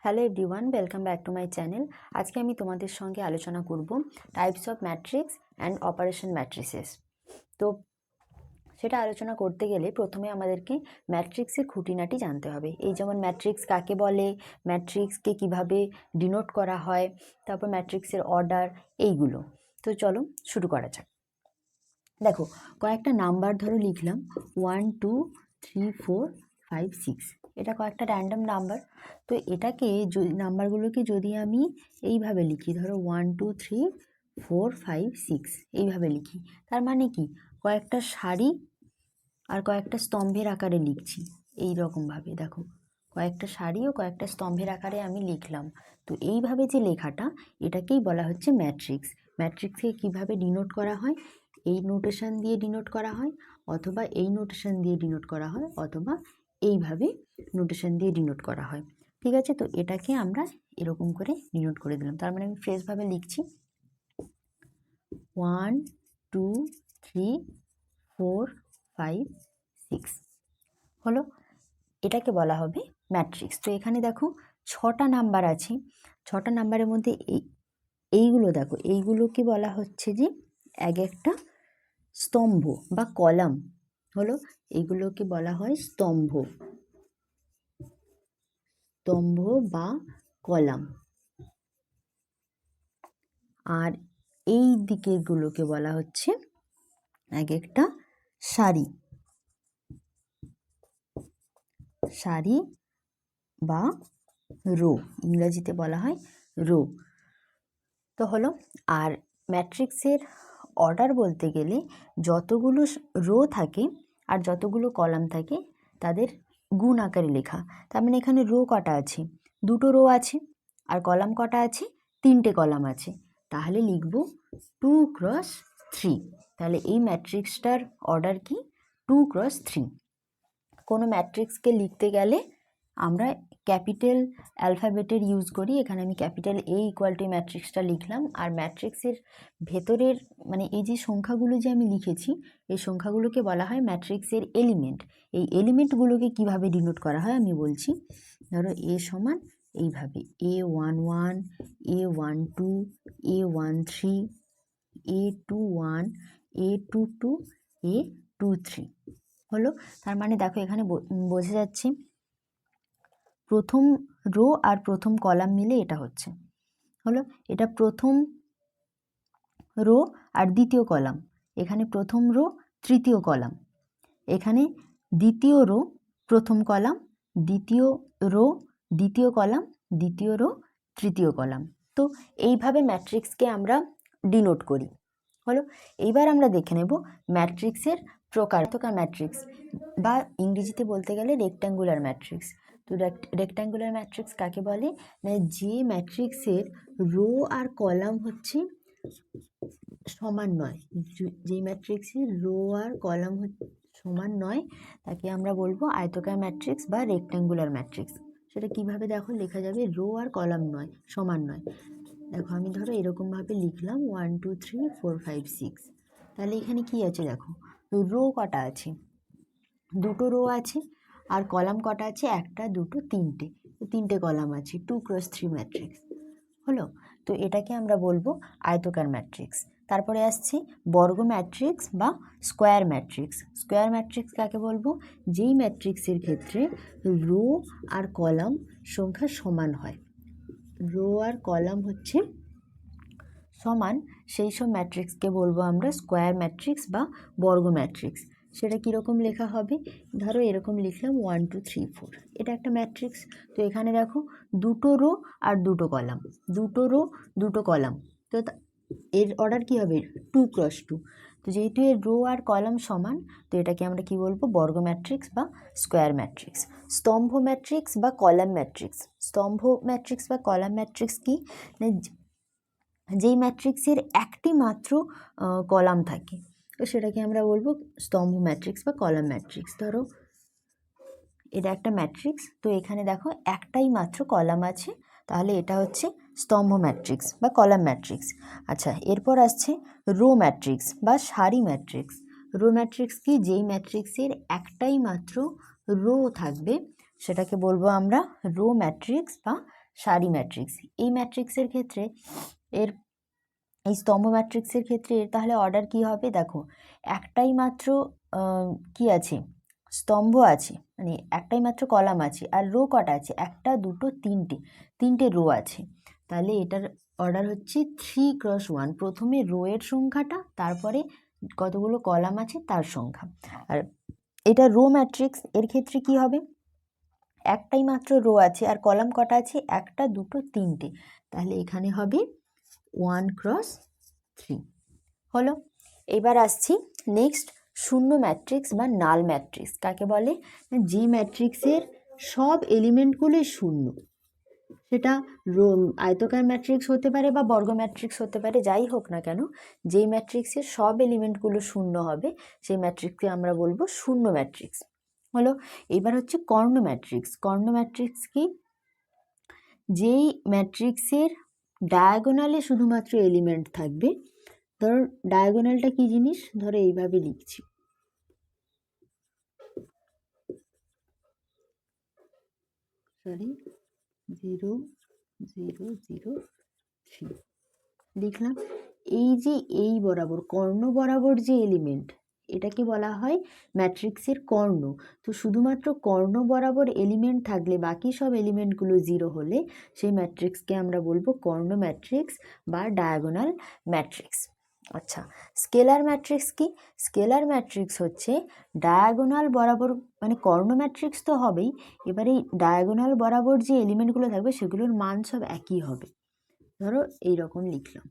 Hello everyone, welcome back to my channel. আজকে আমি তোমাদের সঙ্গে আলোচনা করব types of matrix and operation matrices. তো সেটা আলোচনা করতে গেলে প্রথমে আমাদেরকে ম্যাট্রিক্সের খুঁটিনাটি জানতে হবে। এই যেমন ম্যাট্রিক্স কাকে বলে, ম্যাট্রিক্সকে কিভাবে ডিনোট করা হয়, তারপর ম্যাট্রিক্সের অর্ডার, এইগুলো। তো চলো শুরু করা যাক। দেখো, কয়েকটা নাম্বার ধরো লিখলাম 1 2 3 4 5 6। এটা কয়েকটা র্যান্ডম নাম্বার। তো এটাকে নাম্বারগুলোকে যদি আমি এইভাবে লিখি, ধরো 1 2 3 4 5 6 এইভাবে লিখি, তার মানে কি কয়েকটা সারি আর কয়েকটা স্তম্ভের আকারে লিখছি। এই রকমভাবে দেখো, কয়েকটা সারি ও কয়েকটা স্তম্ভের আকারে আমি লিখলাম। তো এইভাবে যে লেখাটা, এটাকেই বলা হচ্ছে ম্যাট্রিক্স। ম্যাট্রিক্সকে কিভাবে ডিনোট করা হয়, এই নোটেশন দিয়ে ডিনোট করা হয়, অথবা এই নোটেশন দিয়ে ডিনোট করা হয়, অথবা এইভাবে নোটেশন দিয়ে ডিনোট করা হয়। ঠিক আছে, তো এটাকে আমরা এরকম করে ডিনোট করে দিলাম। তার মানে আমি ফ্রেশভাবে লিখছি 1 2 3 4 5 6 হলো। এটাকে বলা হবে ম্যাট্রিক্স। তো এখানে দেখো 6টা নাম্বার আছে। 6টা নাম্বারের মধ্যে এইগুলো দেখো, এইগুলোকে বলা হচ্ছে যে এক একটা স্তম্ভ বা কলাম হলো। এইগুলোকে বলা হয় স্তম্ভ বা কলাম। আর এই দিকেরগুলোকে বলা হচ্ছে এক একটা সারি বা রো, ইংরেজিতে বলা হয় রো। তো হলো। আর ম্যাট্রিক্সের অর্ডার বলতে গেলে যতগুলো রো থাকে আর যতগুলো কলাম থাকে তাদের গুণ আকারে লেখা। তার মানে এখানে রো কটা আছে, 2টো রো আছে। আর কলাম কটা আছে, 3টে কলাম আছে। তাহলে লিখব 2 × 3। তাহলে এই ম্যাট্রিক্সটার অর্ডার কি, 2 × 3। কোনো ম্যাট্রিক্সকে লিখতে গেলে আমরা ক্যাপিটাল অ্যালফাবেটের ইউজ করি। এখানে আমি ক্যাপিটাল A = ম্যাট্রিক্সটা লিখলাম। আর ম্যাট্রিক্সের ভেতরের মানে এই যে সংখ্যাগুলো যে আমি লিখেছি, এই সংখ্যাগুলোকে বলা হয় ম্যাট্রিক্সের এলিমেন্ট। এই এলিমেন্টগুলোকে কিভাবে ডিনোট করা হয় আমি বলছি। ধরো A সমান এইভাবে A11 A12 A13 A21 A22 A23 হলো। তার মানে দেখো এখানে বোঝা যাচ্ছে প্রথম রো আর প্রথম কলাম মিলে এটা হচ্ছে হলো। এটা প্রথম রো আর দ্বিতীয় কলাম, এখানে প্রথম রো তৃতীয় কলাম, এখানে দ্বিতীয় রো প্রথম কলাম, দ্বিতীয় রো দ্বিতীয় কলাম, দ্বিতীয় রো তৃতীয় কলাম। তো এইভাবে ম্যাট্রিক্সকে আমরা ডিনোট করি হলো। এইবার আমরা দেখে নেব ম্যাট্রিক্সের প্রকার। ম্যাট্রিক্স বা ইংরেজিতে বলতে গেলে রেক্ট্যাঙ্গুলার ম্যাট্রিক্স। তো রেক্ট্যাঙ্গুলার ম্যাট্রিক্স কাকে বলে, না যে ম্যাট্রিক্সের রো আর কলাম হচ্ছে সমান নয়, যে ম্যাট্রিক্সের রো আর কলাম সমান নয় তাকে আমরা বলবো আয়তকার ম্যাট্রিক্স বা রেক্ট্যাঙ্গুলার ম্যাট্রিক্স। সেটা কিভাবে দেখো লেখা যাবে, রো আর কলাম নয়, সমান নয়। দেখো আমি ধরো এরকমভাবে লিখলাম 1 2 3 4 5 6। তাহলে এখানে কি আছে দেখো, রো কটা আছে, 2টো রো আছে। আর কলাম কটা আছে, 1টা 2টো 3টে, 3টে কলাম আছে। 2 × 3 ম্যাট্রিক্স হলো। তো এটাকে আমরা বলবো আয়তকার ম্যাট্রিক্স। তারপরে আসছে বর্গ ম্যাট্রিক্স বা স্কোয়ার ম্যাট্রিক্স। স্কোয়ার ম্যাট্রিক্স কাকে বলবো, যেই ম্যাট্রিক্সের ক্ষেত্রে রো আর কলাম সংখ্যা সমান হয়, রো আর কলাম হচ্ছে সমান, সেই সব ম্যাট্রিক্সকে বলবো আমরা স্কোয়ার ম্যাট্রিক্স বা বর্গ ম্যাট্রিক্স। সেটা কীরকম লেখা হবে, ধরো এরকম লিখলাম 1 2 3 4, এটা একটা ম্যাট্রিক্স। তো এখানে দেখো 2টো রো আর 2টো কলাম, 2টো রো 2টো কলাম। তো এর অর্ডার কী হবে, 2 × 2। তো যেহেতু এর রো আর কলাম সমান, তো এটাকে আমরা কি বলবো, বর্গ ম্যাট্রিক্স বা স্কোয়ার ম্যাট্রিক্স। স্তম্ভ ম্যাট্রিক্স বা কলাম ম্যাট্রিক্স। স্তম্ভ ম্যাট্রিক্স বা কলাম ম্যাট্রিক্স কি, যেই ম্যাট্রিক্সের একটি মাত্র কলাম থাকে, তো সেটাকে আমরা বলবো স্তম্ভ ম্যাট্রিক্স বা কলাম ম্যাট্রিক্স। ধরো এটা একটা ম্যাট্রিক্স, তো এখানে দেখো একটাই মাত্র কলাম আছে, তাহলে এটা হচ্ছে স্তম্ভ ম্যাট্রিক্স বা কলাম ম্যাট্রিক্স। আচ্ছা, এরপর আসছে রো ম্যাট্রিক্স বা সারি ম্যাট্রিক্স। রো ম্যাট্রিক্স কি, যেই ম্যাট্রিক্সের একটাই মাত্র রো থাকবে সেটাকে বলবো আমরা রো ম্যাট্রিক্স বা সারি ম্যাট্রিক্স। এই ম্যাট্রিক্সের ক্ষেত্রে এর এই স্তম্ভ ম্যাট্রিক্সের ক্ষেত্রে এর তাহলে অর্ডার কি হবে? দেখো একটাই মাত্র কি আছে, স্তম্ভ আছে, মানে একটাই মাত্র কলাম আছে, আর রো কটা আছে? একটা, দুটো, তিনটে রো আছে। তাহলে এটার অর্ডার হচ্ছে 3x1। প্রথমে রো এর সংখ্যাটা, তারপরে কতগুলো কলাম আছে তার সংখ্যা। আর এটা রো ম্যাট্রিক্স, এর ক্ষেত্রে কি হবে? একটাই মাত্র রো আছে আর কলাম কটা আছে? একটা, দুটো, তিনটে। তাহলে এখানে হবে 1x3 হলো। এবার আসছি নেক্সট, শূন্য ম্যাট্রিক্স বা নাল ম্যাট্রিক্স কাকে বলে? যে ম্যাট্রিক্সের সব এলিমেন্টগুলোই শূন্য। সেটা আয়তকার ম্যাট্রিক্স হতে পারে বা বর্গ ম্যাট্রিক্স হতে পারে, যাই হোক না কেন, যেই ম্যাট্রিক্সের সব এলিমেন্টগুলো শূন্য হবে সেই ম্যাট্রিক্সকে আমরা বলবো শূন্য ম্যাট্রিক্স হলো। এবার হচ্ছে কর্ণ ম্যাট্রিক্স। কর্ণ ম্যাট্রিক্স কি? যেই ম্যাট্রিক্সের ডায়াগোনালে শুধুমাত্র এলিমেন্ট থাকবে। ধরো ডায়াগোনালটা কি জিনিস? ধরো এইভাবে লিখছি, সরি 0 0 0 3 লিখলাম। এই যে এই বরাবর কর্ণ বরাবর যে এলিমেন্ট, এটাকে বলা হয় ম্যাট্রিক্সের কর্ণ। তো শুধুমাত্র কর্ণ বরাবর এলিমেন্ট থাকলে বাকি সব এলিমেন্টগুলো জিরো হলে সেই ম্যাট্রিক্সকে আমরা বলবো কর্ণ ম্যাট্রিক্স বা ডায়াগোনাল ম্যাট্রিক্স। আচ্ছা, স্কেলার ম্যাট্রিক্স কি? স্কেলার ম্যাট্রিক্স হচ্ছে ডায়াগোনাল বরাবর, মানে কর্ণ ম্যাট্রিক্স তো হবেই, এবার এই ডায়াগোনাল বরাবর যে এলিমেন্টগুলো থাকবে সেগুলোর মান সব একই হবে। ধরো এইরকম লিখলাম,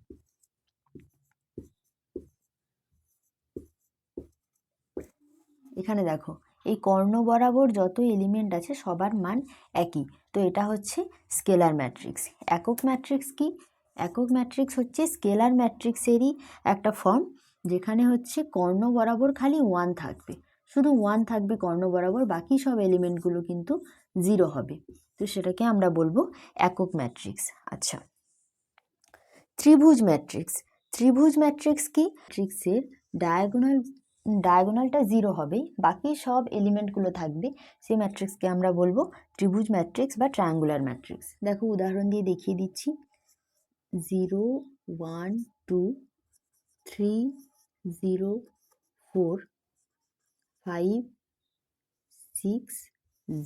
এখানে দেখো এই কর্ণ বরাবর যত এলিমেন্ট আছে সবার মান একই। তো এটা হচ্ছে স্কেলার ম্যাট্রিক্স। একক ম্যাট্রিক্স কি? একক ম্যাট্রিক্স হচ্ছে স্কেলার ম্যাট্রিক্সেরই একটা ফর্ম, যেখানে হচ্ছে কর্ণ বরাবর খালি 1 থাকবে, শুধু 1 থাকবে কর্ণ বরাবর, বাকি সব এলিমেন্টগুলো কিন্তু 0 হবে। তো সেটাকে আমরা বলবো একক ম্যাট্রিক্স। আচ্ছা, ত্রিভুজ ম্যাট্রিক্স। ত্রিভুজ ম্যাট্রিক্স কি? ম্যাট্রিক্সের ডায়াগোনালটা 0 হবে, বাকি সব এলিমেন্টগুলো থাকবে, সেই ম্যাট্রিক্সকে আমরা বলবো ত্রিভুজ ম্যাট্রিক্স বা ট্রায়াঙ্গুলার ম্যাট্রিক্স। দেখো উদাহরণ দিয়ে দেখিয়ে দিচ্ছি, 0 1 2 3 0 4 5 6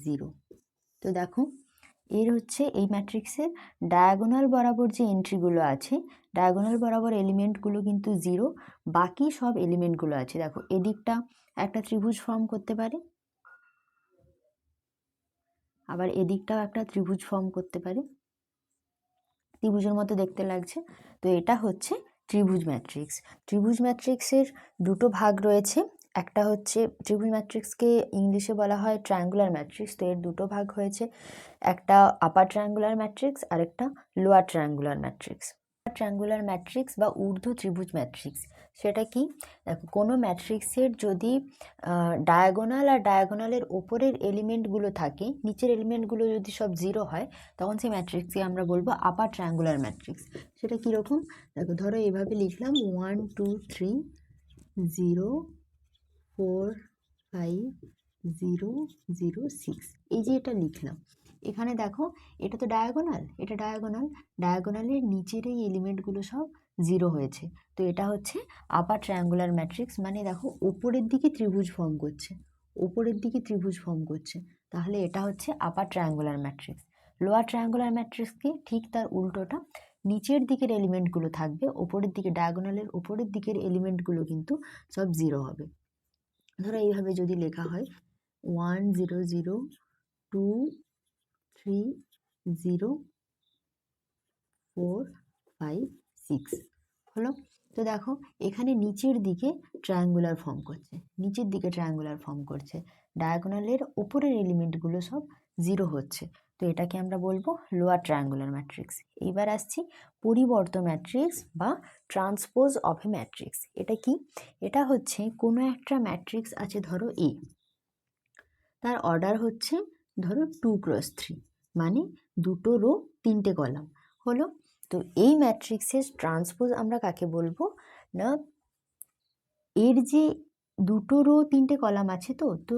0। তো দেখো এর হচ্ছে এই ম্যাট্রিক্সের ডায়াগোনাল বরাবর যে এন্ট্রিগুলো আছে, ডায়াগোনাল বরাবর এলিমেন্টগুলো কিন্তু 0, বাকি সব এলিমেন্টগুলো আছে। দেখো এদিকটা একটা ত্রিভুজ ফর্ম করতে পারে, আবার এদিকটাও একটা ত্রিভুজ ফর্ম করতে পারে, ত্রিভুজের মতো দেখতে লাগছে। তো এটা হচ্ছে ত্রিভুজ ম্যাট্রিক্স। ত্রিভুজ ম্যাট্রিক্সের দুটো ভাগ রয়েছে, একটা হচ্ছে ত্রিভুজ ম্যাট্রিক্সকে ইংলিশে বলা হয় ট্রায়াঙ্গুলার ম্যাট্রিক্স। তো এর দুটো ভাগ হয়েছে, একটা আপার ট্রায়াঙ্গুলার ম্যাট্রিক্স আর একটা lower triangular matrix. Triangular matrix বা ঊর্ধ্ব ত্রিভুজ ম্যাট্রিক্স সেটা কি? দেখো কোনো ম্যাট্রিক্সের যদি ডায়াগোনাল আর ডায়াগোনালের ওপরের এলিমেন্টগুলো থাকে, নিচের এলিমেন্টগুলো যদি সব 0 হয়, তখন সেই ম্যাট্রিক্সকে আমরা বলবো আপার ট্রায়াঙ্গুলার ম্যাট্রিক্স। সেটা কীরকম? দেখো ধরো এইভাবে লিখলাম 1 2 3 0 4 5 0 0 6। এই যে এটা লিখলাম, এখানে দেখো এটা তো ডায়াগোনাল, এটা ডায়াগোনালের নিচের এই এলিমেন্টগুলো সব 0 হয়েছে। তো এটা হচ্ছে আপার ট্রায়াঙ্গুলার ম্যাট্রিক্স, মানে দেখো ওপরের দিকে ত্রিভুজ ফর্ম করছে, ওপরের দিকে ত্রিভুজ ফর্ম করছে, তাহলে এটা হচ্ছে upper triangular matrix. Lower triangular matrix কি? ঠিক তার উল্টোটা, নিচের দিকের এলিমেন্টগুলো থাকবে, ওপরের দিকে ডায়াগোনালের ওপরের দিকের এলিমেন্টগুলো কিন্তু সব 0 হবে। ধরো এইভাবে যদি লেখা হয় 1 0 0 2 3 0 4 5 6 হলো। তো দেখো এখানে নিচের দিকে ট্রায়াঙ্গুলার ফর্ম করছে, নিচের দিকে ট্রায়াঙ্গুলার ফর্ম করছে, ডায়াগোনালের ওপরের এলিমেন্টগুলো সব 0 হচ্ছে। তো এটাকে আমরা বলবো লোয়ার ট্রায়াঙ্গুলার ম্যাট্রিক্স। এইবার আসছি পরিবর্ত ম্যাট্রিক্স বা ট্রান্সপোজ অফ এ ম্যাট্রিক্স। এটা কি? এটা হচ্ছে কোনো একটা ম্যাট্রিক্স আছে, ধরো এ, তার অর্ডার হচ্ছে ধরো 2x3, মানে দুটো রো তিনটে কলাম হলো। তো এই ম্যাট্রিক্সের ট্রান্সপোজ আমরা কাকে বলবো না, এর যে দুটো রো তিনটে কলাম আছে, তো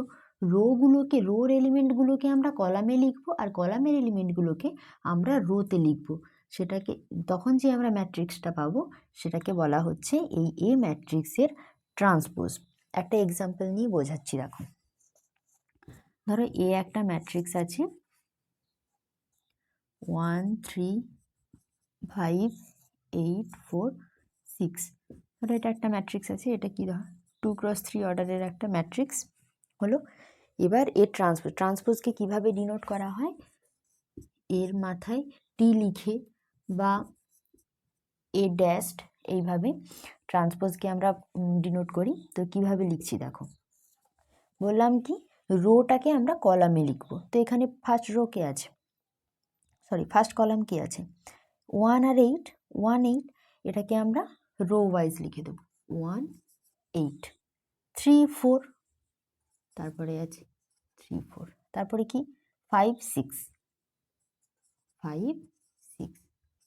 রোর এলিমেন্টগুলোকে আমরা কলামে লিখব আর কলামের এলিমেন্টগুলোকে আমরা রোতে লিখব। সেটাকে তখন যে আমরা ম্যাট্রিক্সটা পাবো সেটাকে বলা হচ্ছে এই এ ম্যাট্রিক্সের ট্রান্সপোজ। একটা এক্সাম্পল নিয়ে বোঝাচ্ছি, দেখো। ধরো এ একটা ম্যাট্রিক্স আছে 1 3 5 8 4 6। ধরো এটা একটা ম্যাট্রিক্স আছে, এটা কি ধর 2x3 অর্ডারের একটা ম্যাট্রিক্স হলো। এবার এর ট্রান্সপোজকে কিভাবে ডিনোট করা হয়, এর মাথায় টি লিখে বা এ ড্যাশড, এইভাবে ট্রান্সপোজকে আমরা ডিনোট করি। তো কিভাবে লিখছি দেখো, বললাম কি রোটাকে আমরা কলামে লিখব। তো এখানে ফার্স্ট কলাম কি আছে 1 আর 8, 1 8, এটাকে আমরা রো ওয়াইজ লিখে দেব 1 8 3 4, তারপরে আছে 3 4, তারপরে কি 5 6 5 6।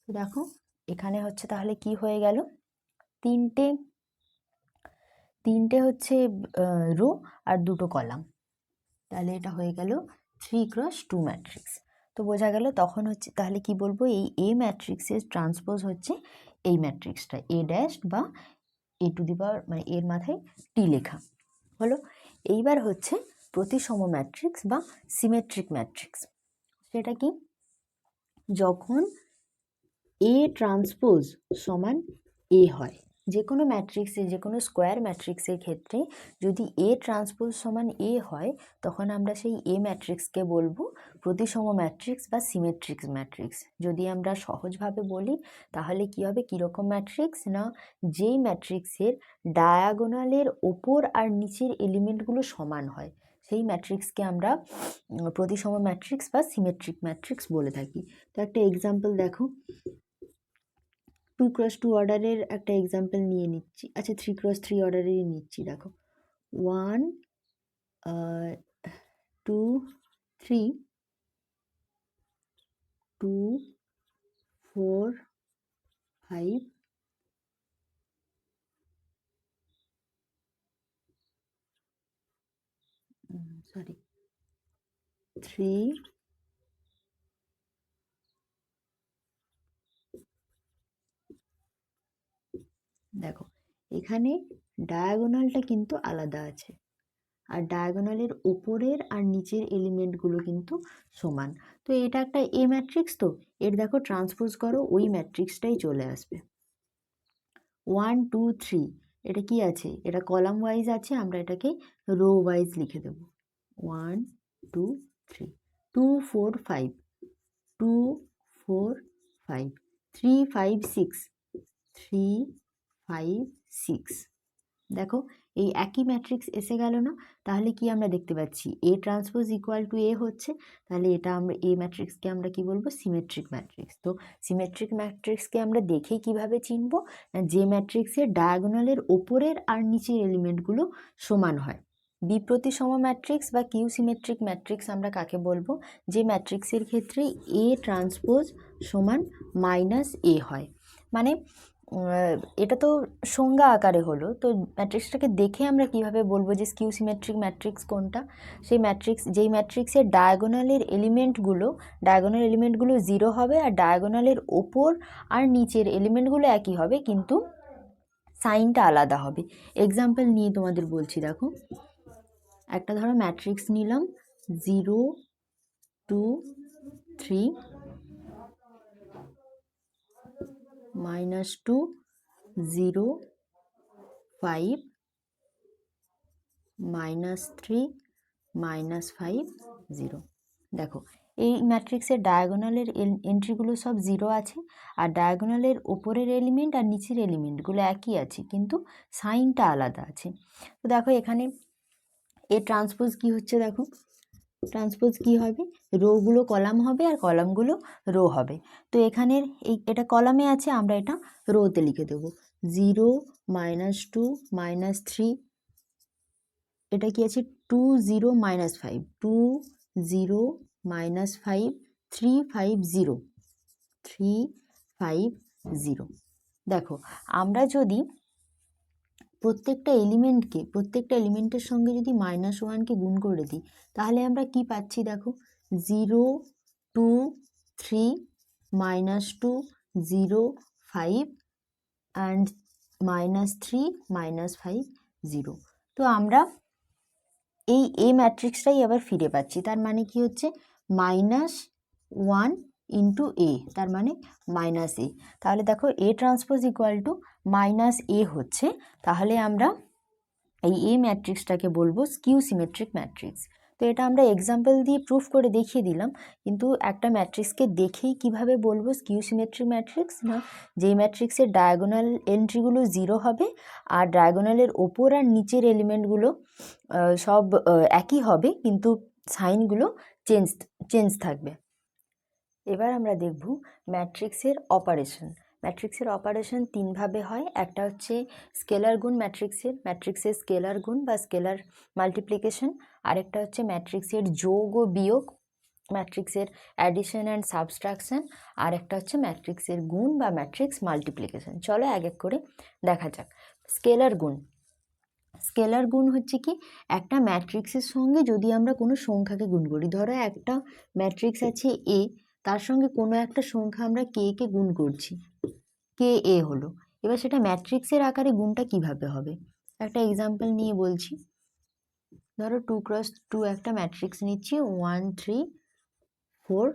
তো দেখো এখানে হচ্ছে তাহলে কি হয়ে গেল, তিনটে হচ্ছে রো আর দুটো কলাম, তাহলে এটা হয়ে গেল 3x2 ম্যাট্রিক্স। তো বোঝা গেল তখন হচ্ছে তাহলে কি বলবো, এই এ ম্যাট্রিক্সের ট্রান্সপোজ হচ্ছে এই ম্যাট্রিক্সটা এ ড্যাশ বা এ টু দি পাওয়ার, মানে এর মাথায় টি লেখা হলো। এইবার হচ্ছে প্রতিসম ম্যাট্রিক্স বা সিমেট্রিক ম্যাট্রিক্স। সেটা কি, যখন এ ট্রান্সপোজ সমান এ হয়, যে কোনো ম্যাট্রিক্সে, যে কোনো স্কোয়ার ম্যাট্রিক্সের ক্ষেত্রে যদি এ ট্রান্সপোজ সমান এ হয়, তখন আমরা সেই এ ম্যাট্রিক্সকে বলবো প্রতিসম ম্যাট্রিক্স বা সিমেট্রিক ম্যাট্রিক্স। যদি আমরা সহজভাবে বলি তাহলে কি হবে, কীরকম ম্যাট্রিক্স না, যেই ম্যাট্রিক্সের ডায়াগোনালের ওপর আর নিচের এলিমেন্টগুলো সমান হয় সেই ম্যাট্রিক্সকে আমরা প্রতিসম ম্যাট্রিক্স বা সিমেট্রিক ম্যাট্রিক্স বলে থাকি। তো একটা এক্সাম্পল দেখো, 2x2 অর্ডারের একটা এক্সাম্পল নিয়ে নিচ্ছি, আচ্ছা 3x3 অর্ডারেরই নিচ্ছি। দেখো 1 2 3 2 4 5 3 দেখো এখানে ডায়াগোনালটা কিন্তু আলাদা আছে, আর ডায়াগোনালের ওপরের আর নিচের এলিমেন্টগুলো কিন্তু সমান। তো এটা একটা এ ম্যাট্রিক্স, তো এর দেখো ট্রান্সপোজ করো ওই ম্যাট্রিক্সটাই চলে আসবে। 1 2 3 এটা কি আছে, এটা কলাম ওয়াইজ আছে, আমরা এটাকে রো ওয়াইজ লিখে দেব 1 2 3 2 4 5 2 4 5 3 5 6 3 5 6। দেখো এই একই ম্যাট্রিক্স এসে গেল না, তাহলে কি আমরা দেখতে পাচ্ছি এ ট্রান্সপোজ ইকুয়াল টু এ হচ্ছে, তাহলে এটা আমরা এ ম্যাট্রিক্সকে আমরা কি বলবো, সিমেট্রিক ম্যাট্রিক্স। তো সিমেট্রিক ম্যাট্রিক্সকে আমরা দেখে কিভাবে চিনব, না যে ম্যাট্রিক্সের ডায়াগোনালের ওপরের আর নিচের এলিমেন্টগুলো সমান হয়। বিপ্রতিসম ম্যাট্রিক্স বা কিউ সিমেট্রিক ম্যাট্রিক্স আমরা কাকে বলবো, যে ম্যাট্রিক্সের ক্ষেত্রে এ ট্রান্সপোজ সমান মাইনাস এ হয়। মানে এটা তো সংজ্ঞা আকারে হলো, তো ম্যাট্রিক্সটাকে দেখে আমরা কিভাবে বলবো যে স্কিউ সিমেট্রিক ম্যাট্রিক্স কোনটা, সেই ম্যাট্রিক্স যেই ম্যাট্রিক্সের ডায়াগোনাল এলিমেন্টগুলো 0 হবে আর ডায়াগোনালের ওপর আর নিচের এলিমেন্টগুলো একই হবে কিন্তু সাইনটা আলাদা হবে। এক্সাম্পল নিয়ে তোমাদের বলছি, দেখো একটা ধরো ম্যাট্রিক্স নিলাম 0 2 3 -2 0 5 -3 -5 0। দেখো এই ম্যাট্রিক্সের ডায়াগোনালের এন্ট্রিগুলো সব 0 আছে আর ডায়াগোনালের ওপরের এলিমেন্ট আর নিচের এলিমেন্টগুলো একই আছে কিন্তু সাইনটা আলাদা আছে। তো দেখো এখানে এর ট্রান্সপোজ কি হচ্ছে, দেখো ট্রান্সপোজ কি হবে, রোগুলো কলাম হবে আর কলামগুলো রো হবে। তো এখানের এটা কলামে আছে, আমরা এটা রোতে লিখে দেবো 0 -2 -3, এটা কি আছে 2 0 -5 2 0 -5 3 5 0 3 5 0। দেখো আমরা যদি প্রত্যেকটা এলিমেন্টের সঙ্গে যদি -1কে গুণ করে দিই তাহলে আমরা কি পাচ্ছি দেখো, 0 2 3 -2 0 5 অ্যান্ড -3 -5 0। তো আমরা এই এ ম্যাট্রিক্সটাই আবার ফিরে পাচ্ছি, তার মানে কি হচ্ছে -1 ইন্টু এ, তার মানে -a। তাহলে দেখো A transpose equal to -a হচ্ছে। তাহলে আমরা এই এ ম্যাট্রিক্সটাকে বলবো স্কিউ সিমেট্রিক ম্যাট্রিক্স। তো এটা আমরা এক্সাম্পল দিয়ে প্রুফ করে দেখিয়ে দিলাম, কিন্তু একটা ম্যাট্রিক্সকে দেখেই কিভাবে বলবো স্কিউ সিমেট্রিক ম্যাট্রিক্স, না যেই ম্যাট্রিক্সের ডায়াগোনাল এন্ট্রিগুলো 0 হবে আর ডায়াগোনালের ওপর আর নিচের এলিমেন্টগুলো সব একই হবে, কিন্তু সাইনগুলো চেঞ্জ থাকবে। এবার আমরা দেখব ম্যাট্রিক্সের অপারেশন। ম্যাট্রিক্সের অপারেশন তিনভাবে হয়। একটা হচ্ছে স্কেলার গুণ ম্যাট্রিক্সের স্কেলার গুণ বা স্কেলার মাল্টিপ্লিকেশন। আরেকটা হচ্ছে ম্যাট্রিক্সের যোগ ও বিয়োগ, ম্যাট্রিক্সের অ্যাডিশন অ্যান্ড সাবস্ট্রাকশন। আর একটা হচ্ছে ম্যাট্রিক্সের গুণ বা ম্যাট্রিক্স মাল্টিপ্লিকেশন। চলো এক এক করে দেখা যাক। স্কেলার গুণ হচ্ছে কি, একটা ম্যাট্রিক্সের সঙ্গে যদি আমরা কোনো সংখ্যাকে গুণ করি, ধরো একটা ম্যাট্রিক্স আছে এ, তার সঙ্গে কোনো একটা সংখ্যা আমরা কে গুণ করছি, কে এ হলো। এবার সেটা ম্যাট্রিক্সের আকারে গুণটা কিভাবে হবে, একটা এক্সাম্পল নিয়ে বলছি। ধরো 2x2 একটা ম্যাট্রিক্স নিচ্ছি, 1 3 4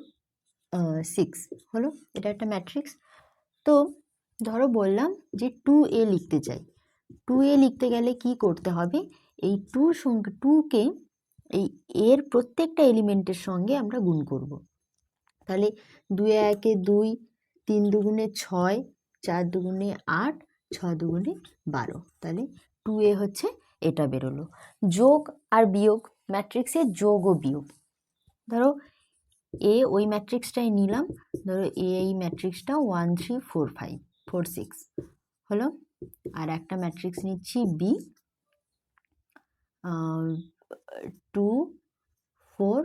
6 হলো, এটা একটা ম্যাট্রিক্স। তো ধরো বললাম যে 2a লিখতে চাই। 2a লিখতে গেলে কি করতে হবে, এই 2কে এই এর প্রত্যেকটা এলিমেন্টের সঙ্গে আমরা গুণ করব। তাহলে 2 একে 2, 3 দুগুণে 6, 4 দুগুণে 8, 6 দুগুণে 12। তাহলে 2a হচ্ছে এটা বেরোলো। যোগ আর বিয়োগ, ম্যাট্রিক্সের যোগ ও বিয়োগ। ধরো এ ওই ম্যাট্রিক্সটাই নিলাম, ধরো এই ম্যাট্রিক্সটা 1 3 4 5 4 6 হলো। আর একটা ম্যাট্রিক্স নিচ্ছি বি, 2 4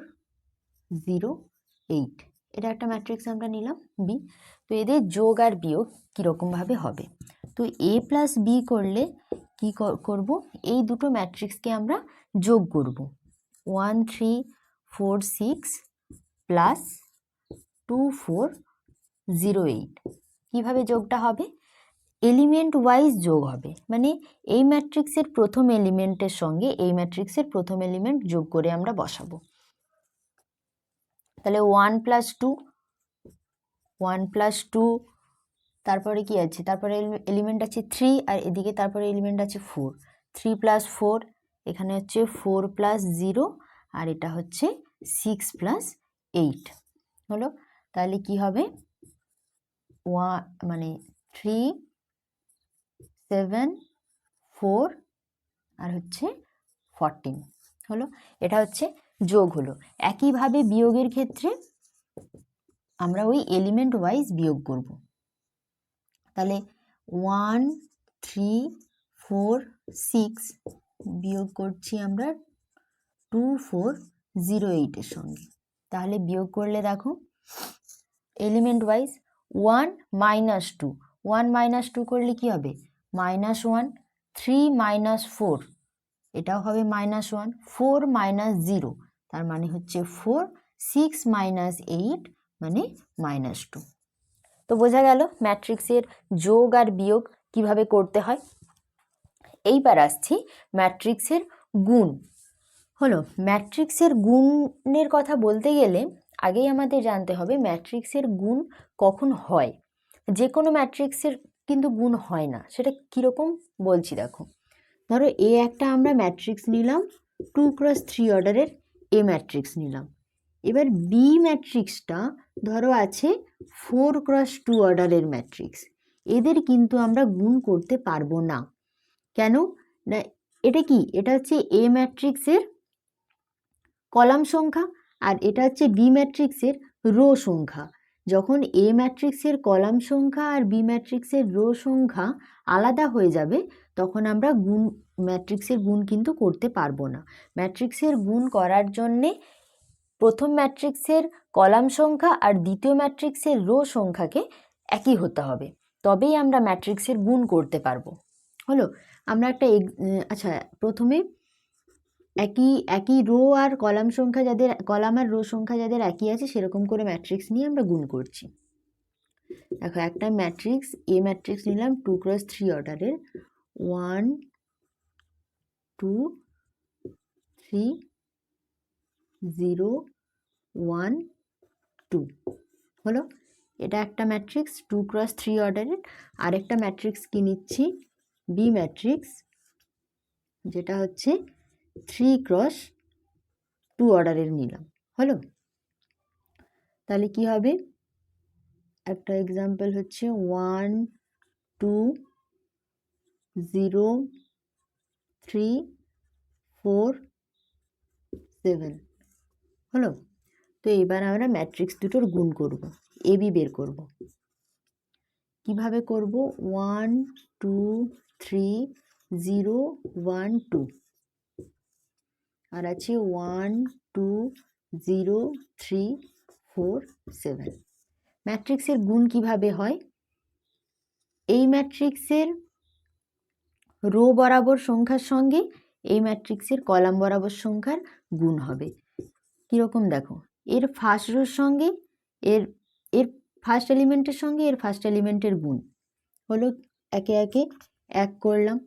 0 8, এটা একটা ম্যাট্রিক্স আমরা নিলাম বি। তো এদের যোগ আর বিয়োগ কীরকমভাবে হবে, তো এ প্লাস বি করলে কি করব, এই দুটো ম্যাট্রিক্সকে আমরা যোগ করব। 1 3 4 6 প্লাস 2 4 0 8। কীভাবে যোগটা হবে, এলিমেন্ট ওয়াইজ যোগ হবে, মানে এই ম্যাট্রিক্সের প্রথম এলিমেন্টের সঙ্গে এই ম্যাট্রিক্সের প্রথম এলিমেন্ট যোগ করে আমরা বসাবো। তাহলে 1 প্লাস 2, তারপরে কি আছে, তারপরে এলিমেন্ট আছে 3, আর এদিকে তারপরে এলিমেন্ট আছে 4। 3 প্লাস 4, এখানে হচ্ছে 4 প্লাস 0, আর এটা হচ্ছে 6 প্লাস 8 হলো। তাহলে কি হবে, মানে 3 7 4 আর হচ্ছে 14 হলো। এটা হচ্ছে যোগ হলো। একইভাবে বিয়োগের ক্ষেত্রে আমরা ওই এলিমেন্ট ওয়াইজ বিয়োগ করব। তাহলে 1 3 4 6 বিয়োগ করছি আমরা 2 4 0 8 এর সঙ্গে। তাহলে বিয়োগ করলে দেখো এলিমেন্ট ওয়াইজ 1 -2, 1 -2 করলে কি হবে, -1, 3 -4, এটাও হবে -1, 4 -0, তার মানে হচ্ছে 4, 6 -8 মানে -2। তো বোঝা গেল ম্যাট্রিক্সের যোগ আর বিয়োগ কিভাবে করতে হয়। এইবার আসছি ম্যাট্রিক্সের গুণ। হলো, ম্যাট্রিক্সের গুণের কথা বলতে গেলে আগেই আমাদের জানতে হবে ম্যাট্রিক্সের গুণ কখন হয়। যে কোনো ম্যাট্রিক্সের কিন্তু গুণ হয় না, সেটা কীরকম বলছি দেখো। ধরো এ একটা আমরা ম্যাট্রিক্স নিলাম, 2x3 অর্ডারের এ ম্যাট্রিক্স নিলাম। এবার বি ম্যাট্রিক্সটা ধরো আছে 4x2 অর্ডারের ম্যাট্রিক্স। এদের কিন্তু আমরা গুণ করতে পারবো না। কেন না, এটা কি, এটা হচ্ছে এ ম্যাট্রিক্সের কলাম সংখ্যা, আর এটা হচ্ছে বি ম্যাট্রিক্সের রো সংখ্যা। যখন এ ম্যাট্রিক্সের কলাম সংখ্যা আর বি ম্যাট্রিক্সের রো সংখ্যা আলাদা হয়ে যাবে, তখন আমরা ম্যাট্রিক্সের গুণ কিন্তু করতে পারবো না। ম্যাট্রিক্সের গুণ করার জন্যে প্রথম ম্যাট্রিক্সের কলাম সংখ্যা আর দ্বিতীয় ম্যাট্রিক্সের রো সংখ্যাকে একই হতে হবে, তবেই আমরা ম্যাট্রিক্সের গুণ করতে পারবো। হলো। আমরা একটা আচ্ছা, প্রথমে একই রো আর কলাম সংখ্যা যাদের, কলাম আর রো সংখ্যা যাদের একই আছে সেরকম করে ম্যাট্রিক্স নিয়ে আমরা গুণ করছি। দেখো, একটা ম্যাট্রিক্স ম্যাট্রিক্স নিলাম 2x3 অর্ডারের, 1 2 3 0 1 2 হলো। এটা একটা ম্যাট্রিক্স 2x3 অর্ডারের। আরেকটা ম্যাট্রিক্স কি নিচ্ছি, বি ম্যাট্রিক্স, যেটা হচ্ছে 3x2 অর্ডারের নিলাম। হলো, তাহলে কি হবে, একটা এক্সাম্পল হচ্ছে 1 2 0 3 4 7 হলো। তো এবার আমরা ম্যাট্রিক্স দুটোর গুণ করব, এবি বের করব। কিভাবে করব, 1 2 3 0 1 2 আর আছে 1 2 0 3 4 7। ম্যাট্রিক্সের গুণ কিভাবে হয়, এই ম্যাট্রিক্সের রো বরাবর সংখ্যার সঙ্গে এই ম্যাট্রিক্সের কলাম বরাবর সংখ্যার গুণ হবে। কীরকম দেখো, এর ফার্স্ট রোর সঙ্গে এর এর ফার্স্ট এলিমেন্টের সঙ্গে এর ফার্স্ট এলিমেন্টের গুণ হলো, একে একে 1 করলাম।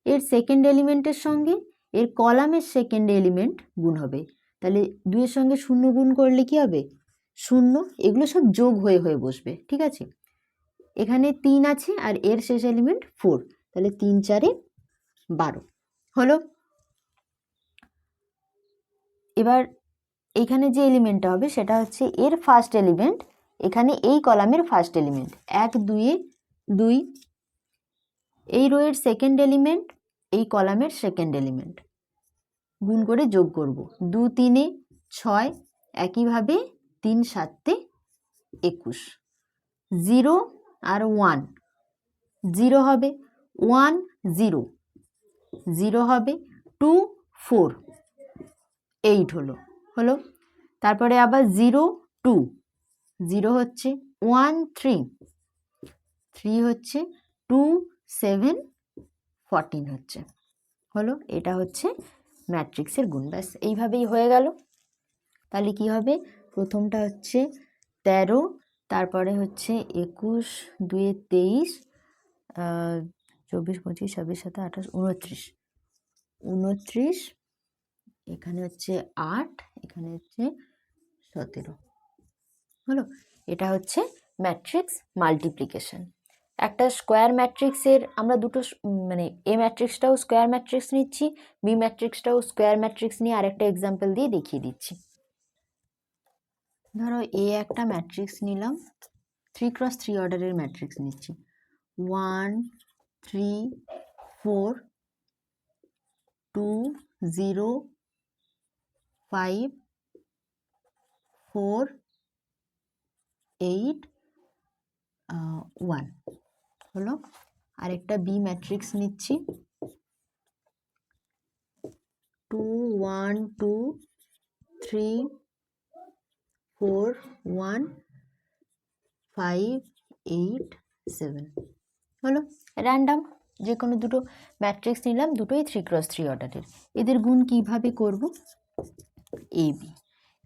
এর সেকেন্ড এলিমেন্টের সঙ্গে এর কলামের সেকেন্ড এলিমেন্ট গুণ হবে, তাহলে 2 এর সঙ্গে 0 গুণ করলে কি হবে, 0। এগুলো সব যোগ হয়ে হয়ে বসবে, ঠিক আছে। এখানে 3 আছে আর এর শেষ এলিমেন্ট 4, তাহলে 3 4 12 হলো। এবার এখানে যে এলিমেন্টটা হবে সেটা হচ্ছে এর ফার্স্ট এলিমেন্ট, এখানে এই কলামের ফার্স্ট এলিমেন্ট 1 2 2, এই রোয়ের সেকেন্ড এলিমেন্ট এই কলামের সেকেন্ড এলিমেন্ট, গুণ করে যোগ করব, 2 3 6, একইভাবে 3 7 21, 0 আর 1 0 হবে, 1 0 0 হবে, 2 4 8 হলো। তারপরে আবার 0 2 0 হচ্ছে, 1 3 3 হচ্ছে, 2 7 14 হচ্ছে। হলো, এটা হচ্ছে ম্যাট্রিক্সের গুণ। ব্যাস এইভাবেই হয়ে গেল। তাহলে কি হবে, প্রথমটা হচ্ছে 13, তারপরে হচ্ছে 21 2 23 24 25 26 27 28 29, এখানে হচ্ছে 8, এখানে হচ্ছে 17 হলো। এটা হচ্ছে ম্যাট্রিক্স মাল্টিপ্লিকেশন। একটা স্কোয়ার ম্যাট্রিক্সের আমরা দুটো মানে এ ম্যাট্রিক্সটাও স্কোয়ার ম্যাট্রিক্স নিচ্ছি, বি ম্যাট্রিক্সটাও স্কোয়ার ম্যাট্রিক্স নিয়ে আরেকটা এক্সাম্পল দিয়ে দেখিয়ে দিচ্ছি। ধরো একটা ম্যাট্রিক্স নিলাম, 3x3 অর্ডারের ম্যাট্রিক্স নিচ্ছি, 1 3 4 2 0 5 4 8 1 হলো। আরেকটা বি ম্যাট্রিক্স নিচ্ছি, 2 1 2 3 4 1 5 8 7 হলো। র্যান্ডাম যে কোনো দুটো ম্যাট্রিক্স নিলাম, দুটোই 3x3 অর্ডারের। এদের গুণ কিভাবে করব,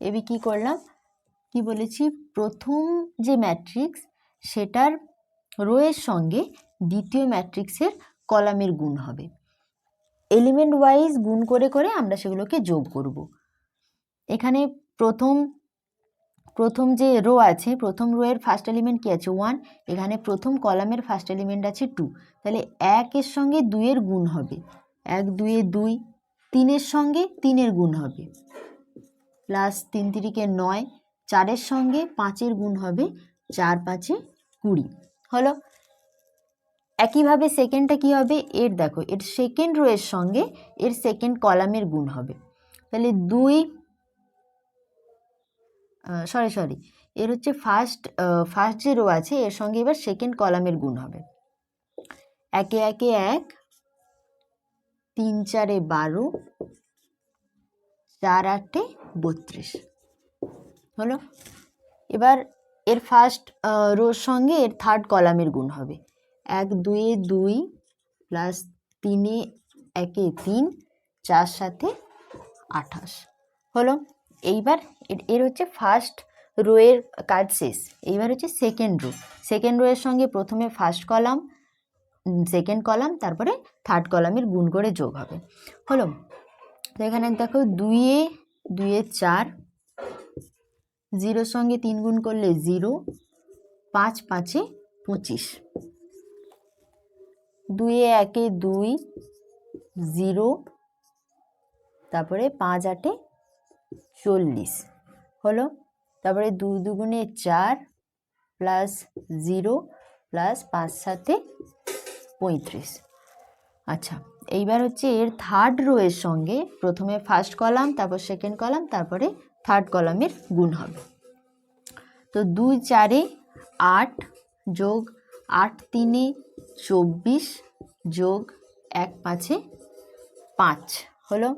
এবি কি করলাম, কি বলেছি, প্রথম যে ম্যাট্রিক্স সেটার রোয়ের সঙ্গে দ্বিতীয় ম্যাট্রিক্সের কলামের গুণ হবে। এলিমেন্ট ওয়াইজ গুণ করে করে আমরা সেগুলোকে যোগ করব। এখানে প্রথম যে রো আছে, প্রথম রোয়ের ফার্স্ট এলিমেন্ট কি আছে, 1, এখানে প্রথম কলামের ফার্স্ট এলিমেন্ট আছে 2, তাহলে 1 এর সঙ্গে 2 এর গুণ হবে, 1 2 2, 3 এর সঙ্গে 3 এর গুণ হবে, প্লাস 3 3 9, 4 এর সঙ্গে 5 এর গুণ হবে, 4 5 20 হলো। একইভাবে সেকেন্ডটা কি হবে, এর দেখো এর সেকেন্ড রোয়ের সঙ্গে এর সেকেন্ড কলামের গুণ হবে, তাহলে 2 সরি এর হচ্ছে ফার্স্ট যে রো আছে এর সঙ্গে এবার সেকেন্ড কলামের গুণ হবে, 1 1 1 3 4 12 4 8 32 হলো। এবার এর ফার্স্ট রোর সঙ্গে এর থার্ড কলামের গুণ হবে, 1 2 2 প্লাস 3 একে 3, 4 সাথে 28 হলো। এইবার এর হচ্ছে ফার্স্ট রোয়ের কাজ শেষ। এইবার হচ্ছে সেকেন্ড রোয়ের সঙ্গে প্রথমে ফার্স্ট কলাম, সেকেন্ড কলাম, তারপরে থার্ড কলামের গুণ করে যোগ হবে। হলো, তো এখানে দেখো 2 এ 4, 0 সঙ্গে 3 গুণ করলে 0, 5 5 25, 2 একে 2, 0, তারপরে 5 8 40 হলো। তারপরে 2 2 4 প্লাস 0 প্লাস 5 7 35। আচ্ছা, এইবার হচ্ছে এর থার্ড রোয়ের সঙ্গে প্রথমে ফার্স্ট কলাম, তারপর সেকেন্ড কলাম, তারপরে থার্ড কলামের গুণ হবে। তো 2 4 8 যোগ 8 3 24 যোগ 1 5 5 হলো।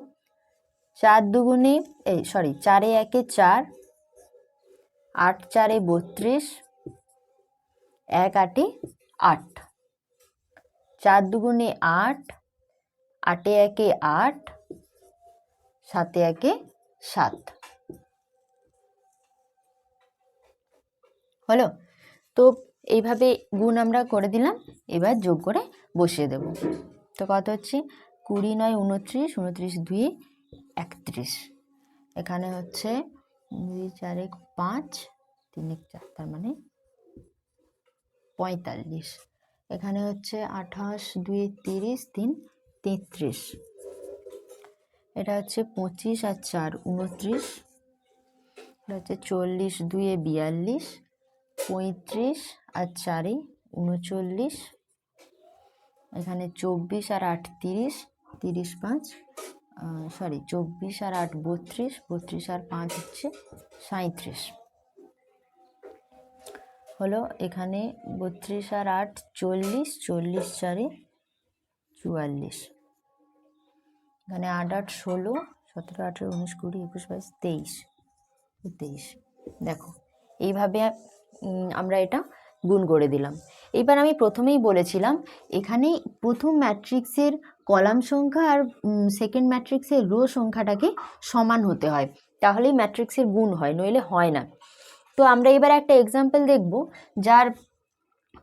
4 2 4 একে 4, 8 4 32, 1 8 8, 4 2 8, 8 1 8, 7 1 7 হলো। তো এইভাবে গুণ আমরা করে দিলাম, এবার যোগ করে বসিয়ে দেব। তো কত হচ্ছে 20 9 29, 29 2 31, এখানে হচ্ছে 2 4 1 5, 3 1 4, তার মানে 45, এখানে হচ্ছে 28 2 30, 3 33, এটা হচ্ছে 25 আর 4 29, এটা হচ্ছে 40 2 42, 35 আর 4 39, এখানে 24 আর 8 30, 35 24 আর 8 32, 32 আর 5 হচ্ছে 37 হলো। এখানে 32 আর 8 40, 40 4 44, এখানে 8 8 16, 17 18 19 20 21 22 23, 23। দেখো এইভাবে আমরা এটা গুণ করে দিলাম। এবার আমি প্রথমেই বলেছিলাম এখানে প্রথম ম্যাট্রিক্সের কলাম সংখ্যা আর সেকেন্ড ম্যাট্রিক্সের রো সংখ্যাটাকে সমান হতে হয়, তাহলেই ম্যাট্রিক্সের গুণ হয়, নইলে হয় না। তো আমরা এবার একটা এক্সাম্পল দেখব যার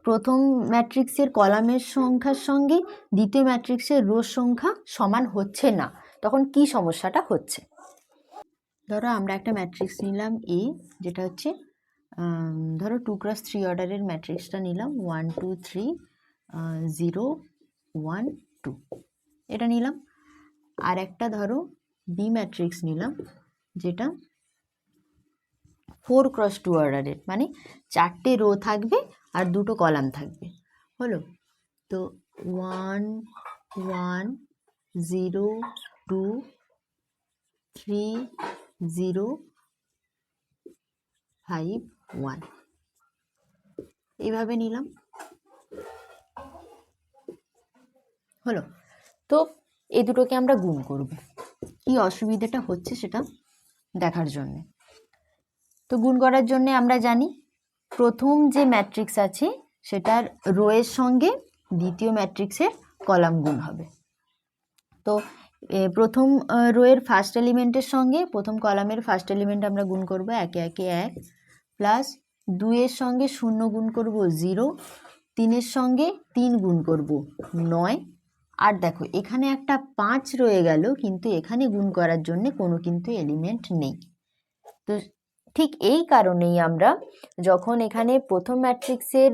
প্রথম ম্যাট্রিক্সের কলামের সংখ্যার সঙ্গে দ্বিতীয় ম্যাট্রিক্সের রো সংখ্যা সমান হচ্ছে না, তখন কি সমস্যাটা হচ্ছে। ধরো আমরা একটা ম্যাট্রিক্স নিলাম এ, যেটা হচ্ছে ধরো 2x3 অর্ডারের ম্যাট্রিক্সটা নিলাম 1 2 3 0 1 2, এটা নিলাম। আর একটা ধরো বি ম্যাট্রিক্স নিলাম যেটা 4x2 অর্ডারের, মানে 4টে রো থাকবে আর 2টো কলাম থাকবে। হলো, তো 1 1 0 2 3 0 5 1, এইভাবে নিলাম। হলো, তো এই দুটোকে আমরা গুণ করব। কি অসুবিধাটা হচ্ছে সেটা দেখার জন্য, তো গুণ করার জন্য আমরা জানি প্রথম যে ম্যাট্রিক্স আছে সেটার রোয়ের সঙ্গে দ্বিতীয় ম্যাট্রিক্সের কলাম গুণ হবে। তো প্রথম রোয়ের ফার্স্ট এলিমেন্টের সঙ্গে প্রথম কলামের ফার্স্ট এলিমেন্ট আমরা গুণ করব 1 1 1, প্লাস 2 এর সঙ্গে 0 গুণ করব 0, 3 এর সঙ্গে 3 গুণ করব 9, আর দেখো এখানে একটা 5 রয়ে গেল, কিন্তু এখানে গুণ করার জন্য কোনো কিন্তু এলিমেন্ট নেই। তো ঠিক এই কারণেই আমরা যখন এখানে প্রথম ম্যাট্রিক্সের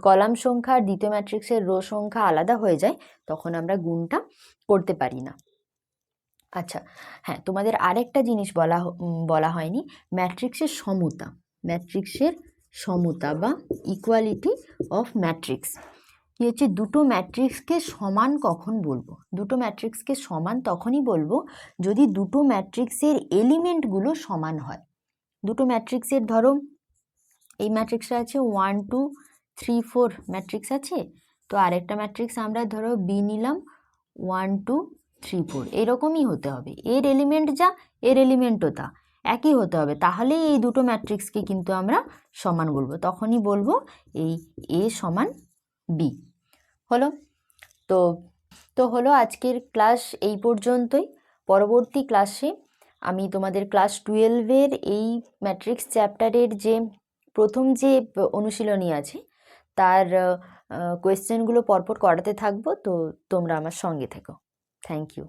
কলাম সংখ্যা আর দ্বিতীয় ম্যাট্রিক্সের রো সংখ্যা আলাদা হয়ে যায়, তখন আমরা গুণটা করতে পারি না। আচ্ছা হ্যাঁ, তোমাদের আরেকটা জিনিস বলা হয়নি, ম্যাট্রিক্সের সমতা বা ইকুয়ালিটি অফ ম্যাট্রিক্স। কি হচ্ছে, দুটো ম্যাট্রিক্সকে সমান কখন বলবো? দুটো ম্যাট্রিক্সকে সমান তখনই বলবো যদি দুটো ম্যাট্রিক্সের এলিমেন্টগুলো সমান হয়। দুটো ম্যাট্রিক্সের ধরো এই ম্যাট্রিক্সটা আছে 1 2 3 4 ম্যাট্রিক্স আছে, তো আরেকটা ম্যাট্রিক্স আমরা ধরো বি নিলাম 1 2 3 4, এরকমই হতে হবে, এর এলিমেন্ট যা এর এলিমেন্টও তা একই হতে হবে, তাহলেই এই দুটো ম্যাট্রিক্সকে কিন্তু আমরা সমান বলবো, তখনই বলবো এই এ সমান বি। হলো, তো তো হলো আজকের ক্লাস এই পর্যন্তই। পরবর্তী ক্লাসে আমি তোমাদের ক্লাস 12-এর এই ম্যাট্রিক্স চ্যাপ্টারের যে প্রথম যে অনুশীলনী আছে তার কোয়েশ্চেনগুলো পরপর করাতে থাকবো। তো তোমরা আমার সঙ্গে থেকো। Thank you.